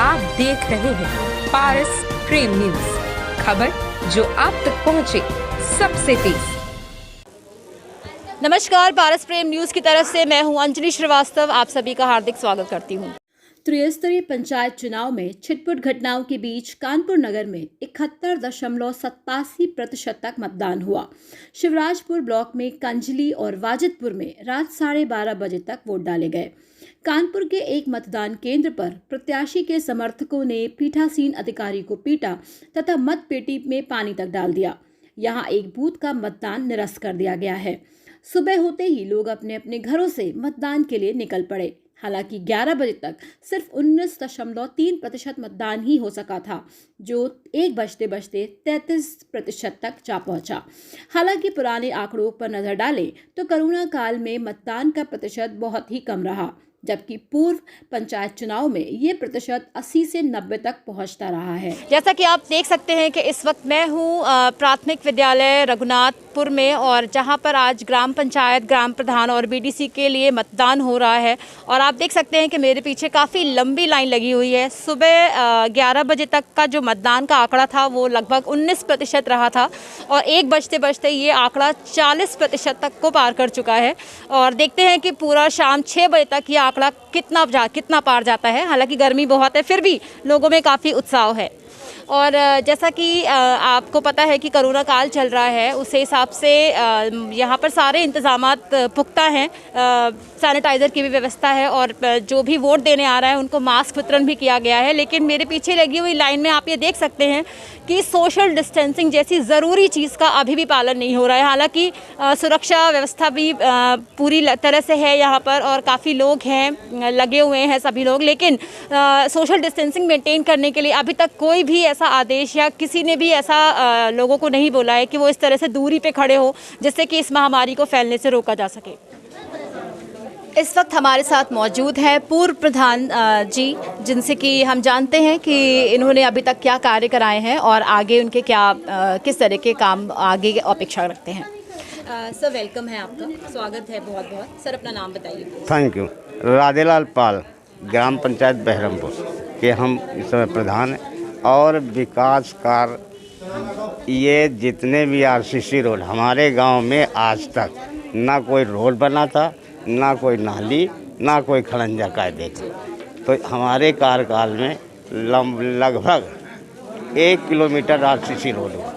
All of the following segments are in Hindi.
आप देख रहे हैं पारस प्रेम न्यूज, खबर जो आप तक पहुंचे सबसे तेज। नमस्कार, पारस प्रेम न्यूज की तरफ से मैं हूं अंजलि श्रीवास्तव, आप सभी का हार्दिक स्वागत करती हूं। त्रिस्तरीय पंचायत चुनाव में छिटपुट घटनाओं के बीच कानपुर नगर में 71.87% तक मतदान हुआ। शिवराजपुर ब्लॉक में कंजली और वाजिदपुर में रात 12:30 बजे तक वोट डाले गए। कानपुर के एक मतदान केंद्र पर प्रत्याशी के समर्थकों ने पीठासीन अधिकारी को पीटा तथा मतपेटी में पानी तक डाल दिया। यहां एक बूथ का मतदान निरस्त कर दिया गया है। सुबह होते ही लोग अपने अपने घरों से मतदान के लिए निकल पड़े। हालांकि 11 बजे तक सिर्फ 19.3% मतदान ही हो सका था, जो 1 बजते बजते 33% तक जा पहुंचा। हालांकि पुराने आंकड़ों पर नजर डालें तो कोरोना काल में मतदान का प्रतिशत बहुत ही कम रहा, जबकि पूर्व पंचायत चुनाव में ये प्रतिशत 80 से 90 तक पहुंचता रहा है। जैसा कि आप देख सकते हैं कि इस वक्त मैं हूं प्राथमिक विद्यालय रघुनाथपुर में, और जहां पर आज ग्राम पंचायत, ग्राम प्रधान और बीडीसी के लिए मतदान हो रहा है। और आप देख सकते हैं कि मेरे पीछे काफ़ी लंबी लाइन लगी हुई है। सुबह 11 बजे तक का जो मतदान का आंकड़ा था वो लगभग 19% रहा था, और 1 बजते बजते ये आंकड़ा 40% तक को पार कर चुका है। और देखते हैं कि पूरा शाम 6 बजे तक ये आंकड़ा कितना पार जाता है। हालांकि गर्मी बहुत है, फिर भी लोगों में काफ़ी उत्साह है। और जैसा कि आपको पता है कि कोरोना काल चल रहा है, उस हिसाब से यहाँ पर सारे इंतजामात पुख्ता हैं। सैनिटाइज़र की भी व्यवस्था है, और जो भी वोट देने आ रहा है उनको मास्क वितरण भी किया गया है। लेकिन मेरे पीछे लगी हुई लाइन में आप ये देख सकते हैं कि सोशल डिस्टेंसिंग जैसी ज़रूरी चीज़ का अभी भी पालन नहीं हो रहा है। हालांकि सुरक्षा व्यवस्था भी पूरी तरह से है यहाँ पर, और काफ़ी लोग हैं, लगे हुए हैं सभी लोग। लेकिन सोशल डिस्टेंसिंग मेंटेन करने के लिए अभी तक कोई भी ऐसा आदेश या किसी ने भी ऐसा लोगों को नहीं बोला है कि वो इस तरह से दूरी पे खड़े हो, जिससे कि इस महामारी को फैलने से रोका जा सके। इस वक्त हमारे साथ मौजूद है पूर्व प्रधान जी, जिनसे कि हम जानते हैं कि इन्होंने अभी तक क्या कार्य कराए हैं और आगे उनके किस तरह के काम आगे अपेक्षा रखते हैं। सर, वेलकम है, आपका स्वागत है बहुत बहुत। सर, अपना नाम बताइए। Thank you. राधेलाल पाल, ग्राम पंचायत बहरमपुर के हम इस समय प्रधान हैं। और विकास कार्य ये जितने भी आरसीसी रोड हमारे गांव में आज तक ना कोई रोड बना था, ना कोई नाली, ना कोई खड़ंजा कायदे थे। तो हमारे कार्यकाल में लगभग 1 किलोमीटर आरसीसी रोड हुआ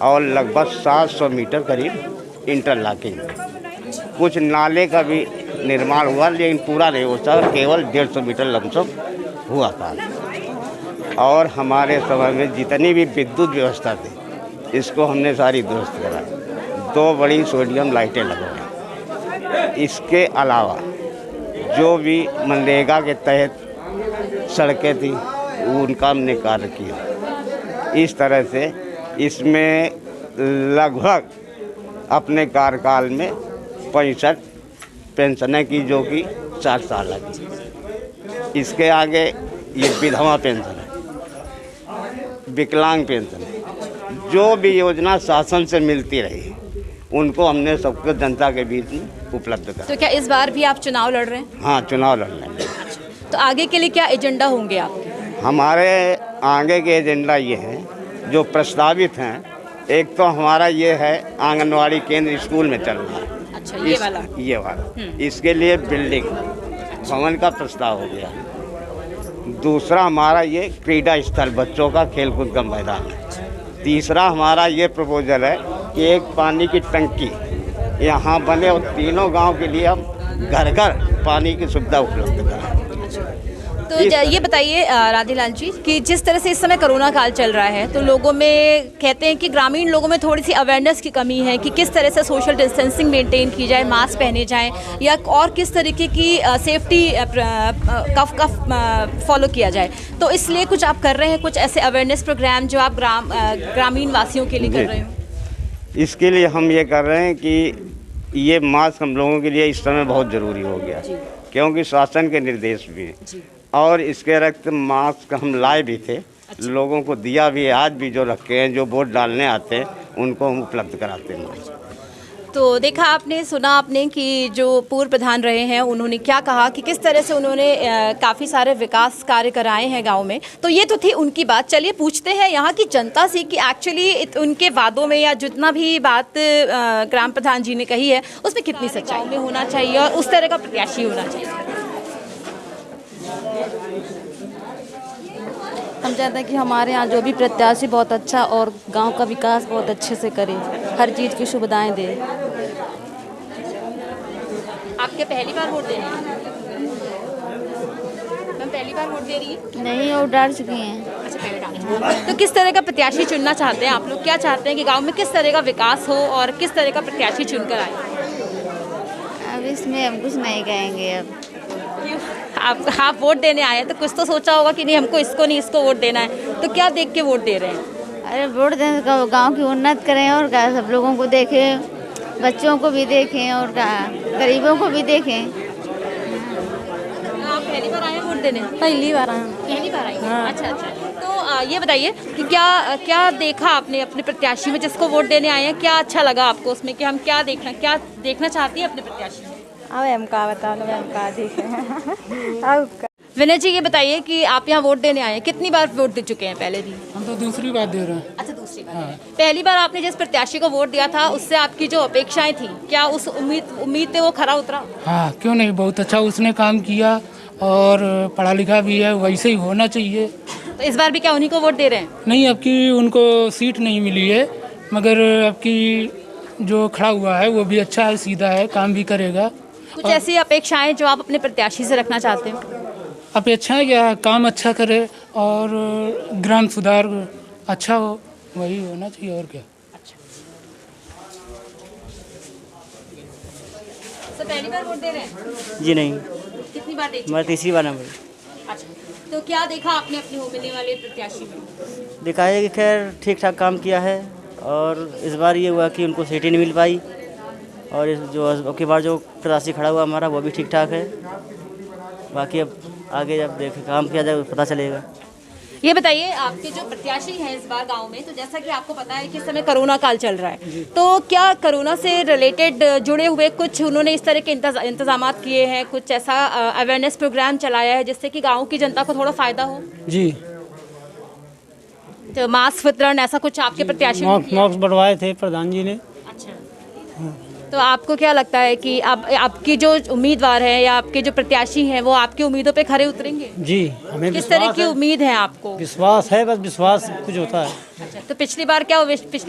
और लगभग 700 मीटर करीब इंटरलॉकिंग। कुछ नाले का भी निर्माण हुआ, लेकिन पूरा नहीं हो सका, केवल 150 मीटर लमसम हुआ था। और हमारे समय में जितनी भी विद्युत व्यवस्था थी, इसको हमने सारी दुरुस्त करा। 2 बड़ी सोडियम लाइटें लगवाई। इसके अलावा जो भी मनरेगा के तहत सड़कें थी, उनका हमने कार्य किया। इस तरह से इसमें लगभग अपने कार्यकाल में 65 पेंशनें की, जो कि 60 साल लगी। इसके आगे ये विधवा पेंशन है, विकलांग पेंशन है, जो भी योजना शासन से मिलती रही, उनको हमने सबको जनता के बीच में उपलब्ध करा। तो क्या इस बार भी आप चुनाव लड़ रहे हैं? हाँ, चुनाव लड़ रहे हैं। तो आगे के लिए क्या एजेंडा होंगे आपके? हमारे आगे के एजेंडा ये हैं जो प्रस्तावित हैं। एक तो हमारा ये है आंगनवाड़ी केंद्र स्कूल में चल रहा है। अच्छा, ये वाला इसके लिए बिल्डिंग भवन का प्रस्ताव हो गया। दूसरा हमारा ये क्रीड़ा स्थल, बच्चों का खेलकूद का मैदान है। तीसरा हमारा ये प्रपोजल है कि एक पानी की टंकी यहाँ बने और तीनों गांव के लिए हम घर घर पानी की सुविधा उपलब्ध कराएं। तो ये बताइए राधेलाल जी कि जिस तरह से इस समय कोरोना काल चल रहा है, तो लोगों में कहते हैं कि ग्रामीण लोगों में थोड़ी सी अवेयरनेस की कमी है कि किस तरह से सोशल डिस्टेंसिंग मेंटेन की जाए, मास्क पहने जाएं, या और किस तरीके की सेफ्टी का फॉलो किया जाए। तो इसलिए कुछ आप कर रहे हैं, कुछ ऐसे अवेयरनेस प्रोग्राम जो आप ग्रामीण वासियों के लिए कर रहे हो? इसके लिए हम ये कर रहे हैं कि ये मास्क हम लोगों के लिए इस समय बहुत ज़रूरी हो गया, क्योंकि शासन के निर्देश भी हैं। और इसके रक्त मास्क हम लाए भी थे। अच्छा। लोगों को दिया भी है, आज भी जो रखे हैं, जो वोट डालने आते हैं उनको हम उपलब्ध कराते हैं। तो देखा आपने, सुना आपने कि जो पूर्व प्रधान रहे हैं उन्होंने क्या कहा कि किस तरह से उन्होंने काफ़ी सारे विकास कार्य कराए हैं गांव में। तो ये तो थी उनकी बात। चलिए पूछते हैं यहाँ की जनता से कि एक्चुअली उनके वादों में या जितना भी बात ग्राम प्रधान जी ने कही है उसमें कितनी सच्चाई में होना चाहिए और उस तरह का प्रत्याशी होना चाहिए। हम चाहते हैं कि हमारे यहाँ जो भी प्रत्याशी बहुत अच्छा और गांव का विकास बहुत अच्छे से करे, हर चीज़ की सुविधाएं दे। आपके पहली बार वोट दे रहे हैं? मैम पहली बार वोट दे रही है? नहीं, और डाल चुकी हैं। अच्छा, पहले डाल चुकी हैं। तो किस तरह का प्रत्याशी चुनना चाहते हैं आप लोग? क्या चाहते हैं कि गांव में किस तरह का विकास हो और किस तरह का प्रत्याशी चुनकर आए? अब इसमें हम कुछ नहीं कहेंगे। अब आप वोट देने आए हैं तो कुछ तो सोचा होगा कि नहीं हमको इसको नहीं इसको वोट देना है, तो क्या देख के वोट दे रहे हैं? अरे वोट दें तो गाँव की उन्नत करें और सब लोगों को देखें, बच्चों को भी देखें और गरीबों को भी देखें। आप पहली बार आए हैं वोट देने? पहली बार आए। पहली बार आई हैं? अच्छा अच्छा। तो ये बताइए कि क्या देखा आपने अपने प्रत्याशी में जिसको वोट देने आए हैं? क्या अच्छा लगा आपको उसमें कि हम क्या देखना चाहती हैं अपने प्रत्याशी में? अब हम का बता लो, हम का देखें। विनय जी ये बताइए कि आप यहाँ वोट देने आए हैं, कितनी बार वोट दे चुके हैं पहले भी? हम तो दूसरी बार दे रहे हैं। अच्छा, दूसरी बार। पहली बार आपने जिस प्रत्याशी को वोट दिया था उससे आपकी जो अपेक्षाएं थी, क्या उस उम्मीद पे वो खरा उतरा? हाँ, क्यों नहीं, बहुत अच्छा उसने काम किया और पढ़ा लिखा भी है, वैसे ही होना चाहिए। तो इस बार भी क्या उन्हीं को वोट दे रहे हैं? नहीं, अब की उनको सीट नहीं मिली है, मगर अब की जो खड़ा हुआ है वो भी अच्छा है, सीधा है, काम भी करेगा। कुछ ऐसी अपेक्षाएं जो आप अपने प्रत्याशी से रखना चाहते हो? अपेक्षाएं क्या, काम अच्छा करे और ग्राम सुधार अच्छा हो, वही होना चाहिए और क्या। तो पहली बार वोट दे रहे हैं? जी नहीं, कितनी बार दे चुके मैं तीसरी बार नंबर। हैं? अच्छा, तो क्या देखा आपने अपने होने वाले प्रत्याशी में? देखा है कि खैर ठीक ठाक काम किया है और इस बार ये हुआ कि उनको सीट ही नहीं मिल पाई और इस जो अब की बार जो प्रत्याशी खड़ा हुआ हमारा वो भी ठीक ठाक है। बाकी अब आगे जब देखें काम किया जाए पता चलेगा। ये बताइए आपके जो प्रत्याशी हैं इस बार गांव में, तो जैसा कि आपको पता है कि इस समय कोरोना काल चल रहा है, तो क्या कोरोना से रिलेटेड जुड़े हुए कुछ उन्होंने इस तरह के इंतजामात किए हैं, कुछ ऐसा अवेयरनेस प्रोग्राम चलाया है जिससे कि गांव की जनता को थोड़ा फायदा हो? जी, तो मास्क वितरण ऐसा कुछ आपके प्रत्याशी ने किया? मास्क बढ़वाए थे प्रधान जी ने। अच्छा, तो आपको क्या लगता है कि आपकी जो उम्मीदवार हैं या आपके जो प्रत्याशी हैं वो आपकी उम्मीदों पे खरे उतरेंगे? जी, हमें किस तरह की है, उम्मीद है आपको? विश्वास है, बस विश्वास कुछ होता है। अच्छा, तो पिछली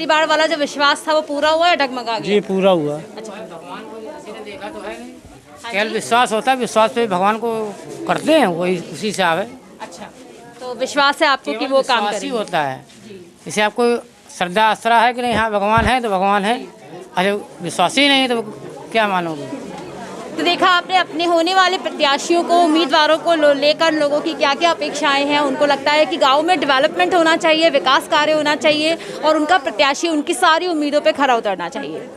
बार वाला जो विश्वास था वो पूरा हुआ या डगमगा गया? जी, पूरा हुआ। केवल विश्वास होता है, विश्वास पे भगवान को करते हैं, वही उसी से आवे। अच्छा, तो विश्वास है आपको कि वो काम विश्वास ही करेंगे? होता है। इसे आपको श्रद्धा आस्था है कि नहीं, हाँ भगवान है तो भगवान है, अरे विश्वास ही नहीं तो क्या मानोगे। तो देखा आपने अपने होने वाले प्रत्याशियों को, उम्मीदवारों को लेकर लोगों की क्या क्या अपेक्षाएं हैं। उनको लगता है कि गांव में डेवलपमेंट होना चाहिए, विकास कार्य होना चाहिए और उनका प्रत्याशी उनकी सारी उम्मीदों पे खरा उतरना चाहिए।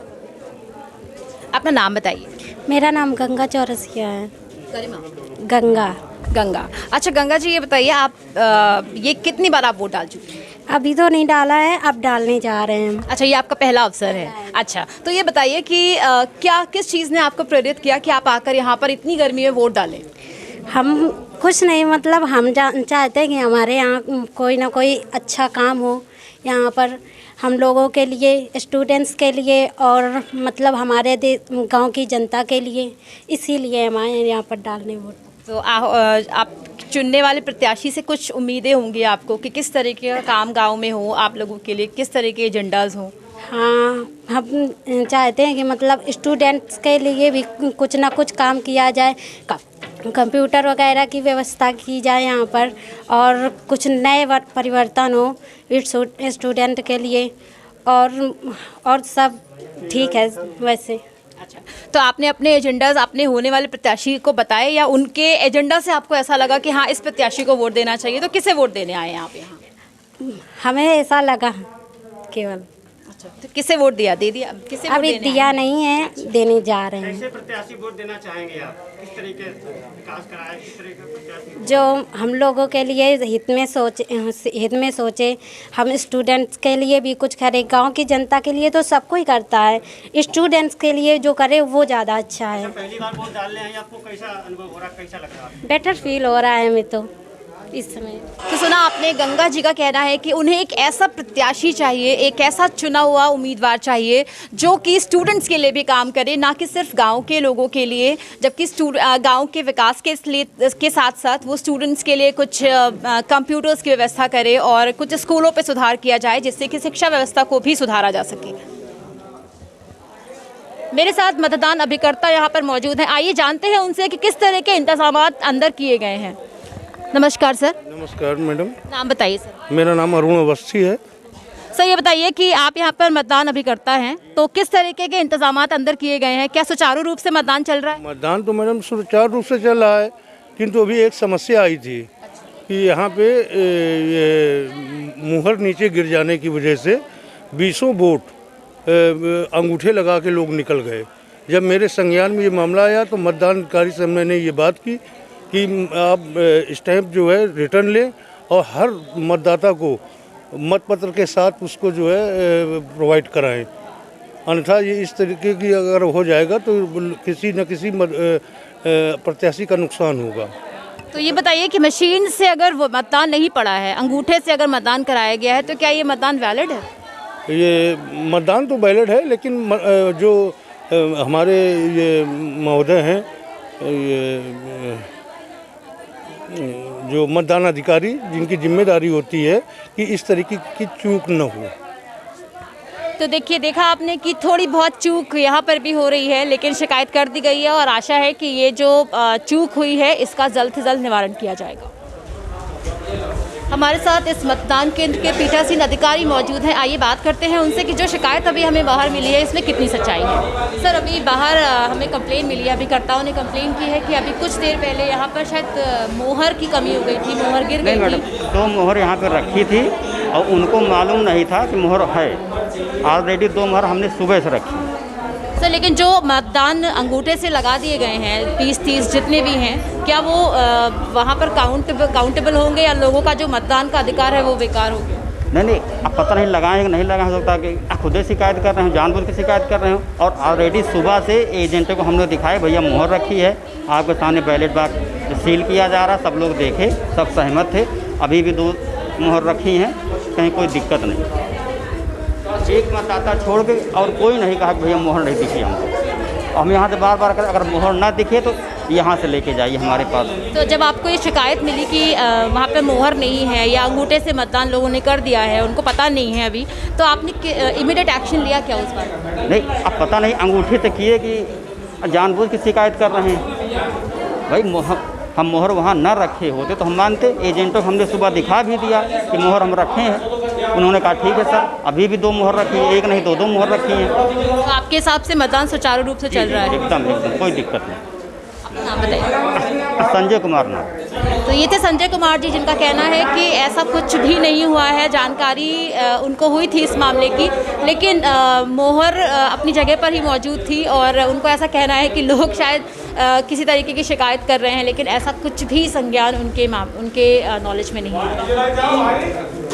अपना नाम बताइए। मेरा नाम गंगा चौरसिया है। गरिमा? गंगा। अच्छा गंगा जी ये बताइए आप ये कितनी बार आप वोट डाल चुके हैं? अभी तो नहीं डाला है, अब डालने जा रहे हैं। अच्छा, ये आपका पहला अवसर है। अच्छा, तो ये बताइए कि किस चीज़ ने आपको प्रेरित किया कि आप आकर यहाँ पर इतनी गर्मी में वोट डालें? हम कुछ नहीं, मतलब हम चाहते हैं कि हमारे यहाँ कोई ना कोई अच्छा काम हो यहाँ पर हम लोगों के लिए, स्टूडेंट्स के लिए और मतलब हमारे गांव की जनता के लिए, इसीलिए हम आए हैं यहाँ पर डालने वोट। तो आप चुनने वाले प्रत्याशी से कुछ उम्मीदें होंगी आपको कि किस तरीके का काम गांव में हो, आप लोगों के लिए किस तरह के एजेंडाज हों? हाँ, हम चाहते हैं कि मतलब स्टूडेंट्स के लिए भी कुछ ना कुछ काम किया जाए, कंप्यूटर वगैरह की व्यवस्था की जाए यहाँ पर और कुछ नए परिवर्तन हो स्टूडेंट के लिए और सब ठीक है वैसे। अच्छा, तो आपने अपने एजेंडाज अपने होने वाले प्रत्याशी को बताए या उनके एजेंडा से आपको ऐसा लगा कि हाँ इस प्रत्याशी को वोट देना चाहिए, तो किसे वोट देने आए हैं आप यहाँ? हमें ऐसा लगा केवल। तो किसे वोट दिया, दे दिया, किसे वोट अभी देने आए? दिया नहीं है, देने जा रहे हैं। कैसे प्रत्याशी वोट देना चाहेंगे आप? किस तरीके विकास कराए, किस तरह के प्रत्याशी? जो हम लोगों के लिए हित में सोचे, हम स्टूडेंट्स के लिए भी कुछ करें। गांव की जनता के लिए तो सब कोई करता है, स्टूडेंट्स के लिए जो करे वो ज़्यादा अच्छा है। पहली बार वोट डालने हैं, आपको कैसा अनुभव हो रहा है, कैसा लग रहा है? बेटर फील हो रहा है हमें तो इस समय। तो सुना आपने, गंगा जी का कहना है कि उन्हें एक ऐसा प्रत्याशी चाहिए, एक ऐसा चुना हुआ उम्मीदवार चाहिए जो कि स्टूडेंट्स के लिए भी काम करे, ना कि सिर्फ गांव के लोगों के लिए। जबकि गांव के विकास के साथ साथ वो स्टूडेंट्स के लिए कुछ कंप्यूटर्स की व्यवस्था करे और कुछ स्कूलों पे सुधार किया जाए, जिससे कि शिक्षा व्यवस्था को भी सुधारा जा सके। मेरे साथ मतदान अभिकर्ता यहाँ पर मौजूद हैं, आइए जानते हैं उनसे कि किस तरह के इंतजाम अंदर किए गए हैं। नमस्कार सर। नमस्कार मैडम। नाम बताइए सर। मेरा नाम अरुण अवस्थी है। सर ये बताइए कि आप यहाँ पर मतदान अभिकर्ता हैं, तो किस तरीके के इंतजाम अंदर किए गए हैं? क्या सुचारू रूप से मतदान चल रहा है? मतदान तो मैडम सुचारू रूप से चल रहा है, किंतु अभी एक समस्या आई थी कि यहाँ पे ये मुहर नीचे गिर जाने की वजह से 20 वोट अंगूठे लगा के लोग निकल गए। जब मेरे संज्ञान में ये मामला आया तो मतदानकारी से मैंने ये बात की कि आप स्टैंप जो है रिटर्न लें और हर मतदाता को मतपत्र के साथ उसको जो है प्रोवाइड कराएं, अन्यथा ये इस तरीके की अगर हो जाएगा तो किसी न किसी प्रत्याशी का नुकसान होगा। तो ये बताइए कि मशीन से अगर वो मतदान नहीं पड़ा है, अंगूठे से अगर मतदान कराया गया है, तो क्या ये मतदान वैलिड है? ये मतदान तो वैलिड है, लेकिन जो हमारे ये महोदय हैं, ये जो मतदान अधिकारी जिनकी जिम्मेदारी होती है कि इस तरीके की चूक न हो। तो देखिए, देखा आपने कि थोड़ी बहुत चूक यहाँ पर भी हो रही है, लेकिन शिकायत कर दी गई है और आशा है कि ये जो चूक हुई है इसका जल्द से जल्द निवारण किया जाएगा। हमारे साथ इस मतदान केंद्र के पीठासीन अधिकारी मौजूद हैं, आइए बात करते हैं उनसे कि जो शिकायत अभी हमें बाहर मिली है इसमें कितनी सच्चाई है। सर अभी बाहर हमें कंप्लेन मिली है, अभिकर्ताओं ने कंप्लेन की है कि अभी कुछ देर पहले यहाँ पर शायद मोहर की कमी हो गई थी, मोहर गिर गई थी। मैडम, 2 मोहर यहाँ पर रखी थी और उनको मालूम नहीं था कि मोहर है। ऑलरेडी 2 मोहर हमने सुबह से रखी। सर लेकिन जो मतदान अंगूठे से लगा दिए गए हैं 20-30 जितने भी हैं, क्या वो वहाँ पर काउंटेबल होंगे या लोगों का जो मतदान का अधिकार है वो बेकार हो गया? नहीं, अब पता नहीं लगाए नहीं लगाए, हो सकता है कि खुद ही शिकायत कर रहे हो, जानबूझ के शिकायत कर रहे हो। और ऑलरेडी सुबह से एजेंटों को हम लोग दिखाए, भैया मोहर रखी है, आपके सामने बैलेट बॉक्स सील किया जा रहा, सब लोग देखे, सब सहमत थे। अभी भी 2 मोहर रखी हैं, कहीं कोई दिक्कत नहीं। एक मतदाता छोड़ के और कोई नहीं कहा कि भैया मोहर नहीं दिखी हमको। हम यहाँ से बार बार अगर मोहर ना दिखे तो यहाँ से लेके जाइए हमारे पास। तो जब आपको ये शिकायत मिली कि वहाँ पे मोहर नहीं है या अंगूठे से मतदान लोगों ने कर दिया है, उनको पता नहीं है अभी, तो आपने इमीडिएट एक्शन लिया क्या उस पर? नहीं, अब पता नहीं अंगूठे से किए कि जानबूझ की शिकायत कर रहे हैं। भाई हम मोहर वहाँ न रखे होते तो हम मानते। एजेंटों को हमने सुबह दिखा भी दिया कि मोहर हम रखे हैं, उन्होंने कहा ठीक है सर, अभी भी 2 मोहर रखी है, एक नहीं 2 मोहर रखी हैं। तो आपके हिसाब से मतदान सुचारू रूप से चल रहा है? एकदम कोई दिक्कत नहीं। अपना नाम बताइए। संजय कुमार नाम। तो ये थे संजय कुमार जी, जिनका कहना है कि ऐसा कुछ भी नहीं हुआ है। जानकारी उनको हुई थी इस मामले की, लेकिन मोहर अपनी जगह पर ही मौजूद थी और उनको ऐसा कहना है कि लोग शायद किसी तरीके की शिकायत कर रहे हैं, लेकिन ऐसा कुछ भी संज्ञान उनके नॉलेज में नहीं है।